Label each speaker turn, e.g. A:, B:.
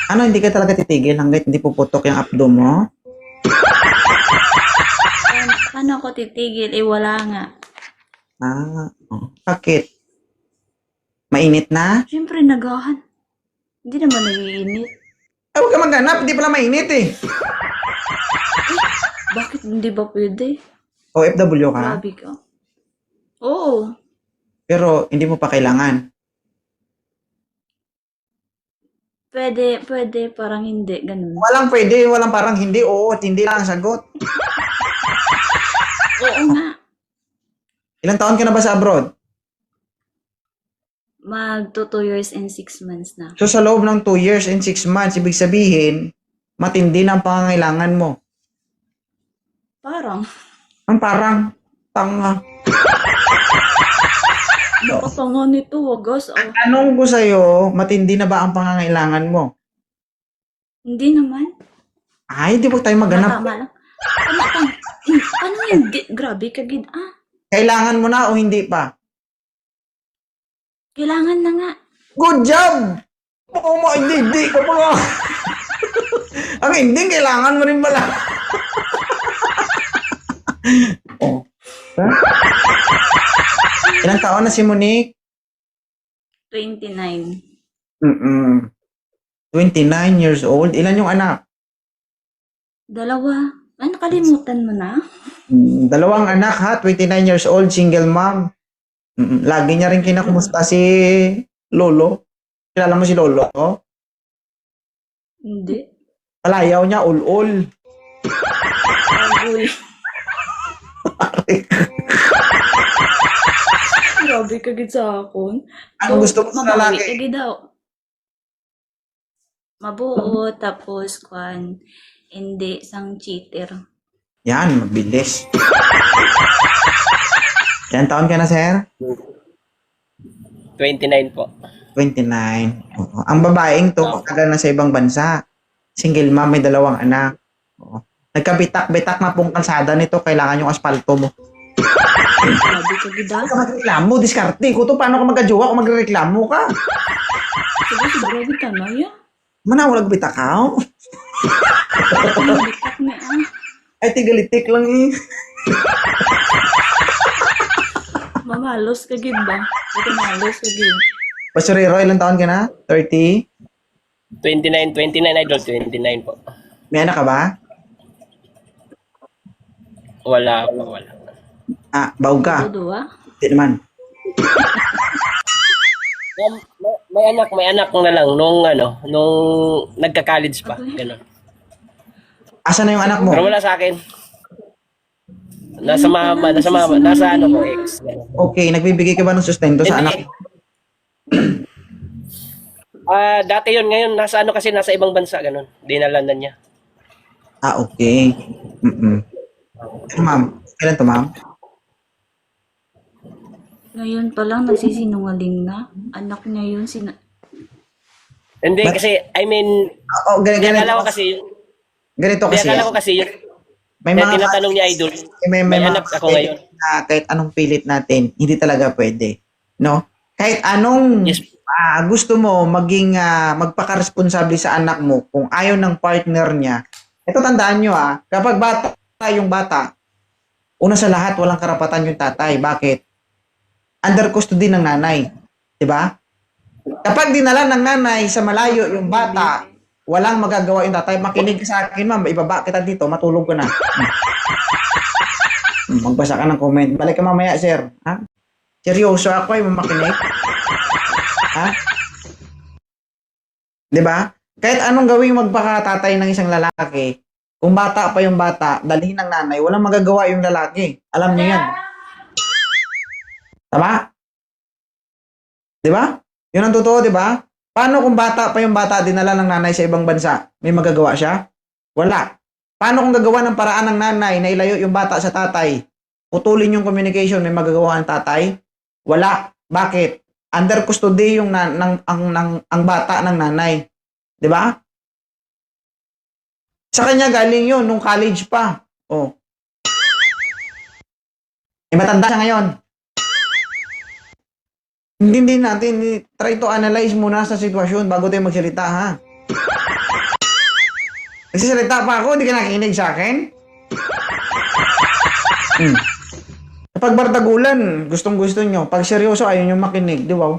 A: Ano, hindi ka talaga titigil hanggat hindi puputok yung abdo mo?
B: Paano ako titigil? Eh, wala nga.
A: Bakit? Mainit na?
B: Siyempre, nagahan. Hindi naman nag-iinit.
A: Ay, huwag ka maghanap. Hindi pala mainit eh.
B: Bakit hindi ba pwede?
A: OFW ka?
B: Grabe ka. Oo.
A: Pero hindi mo pa kailangan.
B: Pwede, parang hindi. Ganun.
A: Walang pwede, walang parang hindi. Oo at hindi lang ang sagot.
B: Oo nga.
A: Ilang taon ka na ba sa abroad?
B: Magto 2 years and 6 months na.
A: So sa loob ng 2 years and 6 months, ibig sabihin, matindi na ang pangangailangan mo.
B: Parang.
A: Ang parang tanga.
B: Nakatanga nito, wagas.
A: Ang tanong ko sa'yo, matindi na ba ang pangangailangan mo?
B: Hindi naman.
A: Ay, di ba tayo maghanap?
B: Tama lang. Ano hindi? Grabe ka, gid.
A: Kailangan mo na o hindi pa?
B: Kailangan na nga.
A: Good job! Oo mo, hindi ka pa nga. Ang hindi, kailangan mo rin pala. Oh. Huh? Ilang taon na si Monique?
B: 29.
A: 29 years old. Ilan yung anak?
B: 2. Nakalimutan mo na?
A: 2 anak ha, 29 years old, single mom. Lagi niya rin kinakumusta si Lolo. Kilala mo si Lolo?
B: Hindi.
A: Palayaw niya, ul-ul.
B: Agoy. Grabe ka, gid sa akon.
A: Ano gusto mo sa
B: mabawi
A: lalaki?
B: ka, gid daw. Mabuo, tapos, hindi, sang cheater.
A: Yan, mabilis. Ilan taon ka na, sir?
C: 29 po.
A: 29. Oo. Ang babaeng to, matagal na sa ibang bansa. Single mom, may 2 anak. Oo. Nagkabitak-bitak na pong kalsada nito, kailangan yung asfalto mo.
B: Grabe ka, gid daw.
A: Huwag ka magreklamo, diskarte ko to. Paano ka magkajowa kung magreklamo ka?
B: Sige, grabe ka na, ya.
A: Manawalag bitak ka?
B: Bitak na,
A: Ay, tigalitik lang eh.
B: Mamalos ka, gid ba? Ito malos ka, gid.
A: Pasurero, ilang taon ka na? 30?
C: 29 idol, 29 po.
A: May anak ka ba?
C: Wala po, wala.
A: Baog ka?
B: Todo,
A: Hindi naman.
C: May anak na lang nung nagka-college pa, gano'n.
A: Asa na yung anak mo?
C: Pero wala sa akin. Nasa mama, nasa ko, ex. Ganun.
A: Okay, nagbibigay ka ba ng sustento sa anak mo?
C: Dati yun, ngayon nasa ibang bansa, gano'n. Dinalanan niya.
A: Okay. Ma'am, kailan to, ma'am?
B: Ngayon pa lang, nagsisinungaling na. Anak niya yun,
C: Hindi, kasi, I mean, akala ko kasi yun.
A: May
C: Kaya
A: mga
C: tinatanong niya, idol.
A: may mga
C: anak ako ngayon.
A: na kahit anong pilit natin, hindi talaga pwede. No? Kahit anong
C: Yes.
A: gusto mo magpaka-responsable sa anak mo kung ayaw ng partner niya. Ito tandaan nyo kapag yung bata, una sa lahat, walang karapatan yung tatay. Bakit? Under custody ng nanay. Diba? Kapag dinala ng nanay sa malayo yung bata, walang magagawa yung tatay. Makinig ka sa akin, ma'am. Ibaba kita dito. Matulog ka na. Magbasa ka ng comment. Balik ka mamaya, sir. Ha? Seryoso ako ay mamakinig. Ha? Diba? Kahit anong gawing magpakatatay ng isang lalaki, kung bata pa yung bata, dalhin ng nanay, walang magagawa yung lalaki. Alam niyo yan. Tama? Diba? Yun ang totoo, diba? Paano kung bata pa yung bata, dinala ng nanay sa ibang bansa? May magagawa siya? Wala. Paano kung gagawa ng paraan ng nanay na ilayo yung bata sa tatay? Putulin yung communication, may magagawa ng tatay? Wala. Bakit? Under custody yung ang bata ng nanay. 'Di ba? Sa kanya galing yun nung college pa. Oh. Matanda siya ngayon. Hindi natin try to analyze muna sa sitwasyon bago tayo magsalita, ha? Nagsasalita pa ako, hindi ka nakikinig sa akin? Kapag bardagulan, gustong-gusto nyo. Pag seryoso, ayaw nyo makinig, di ba?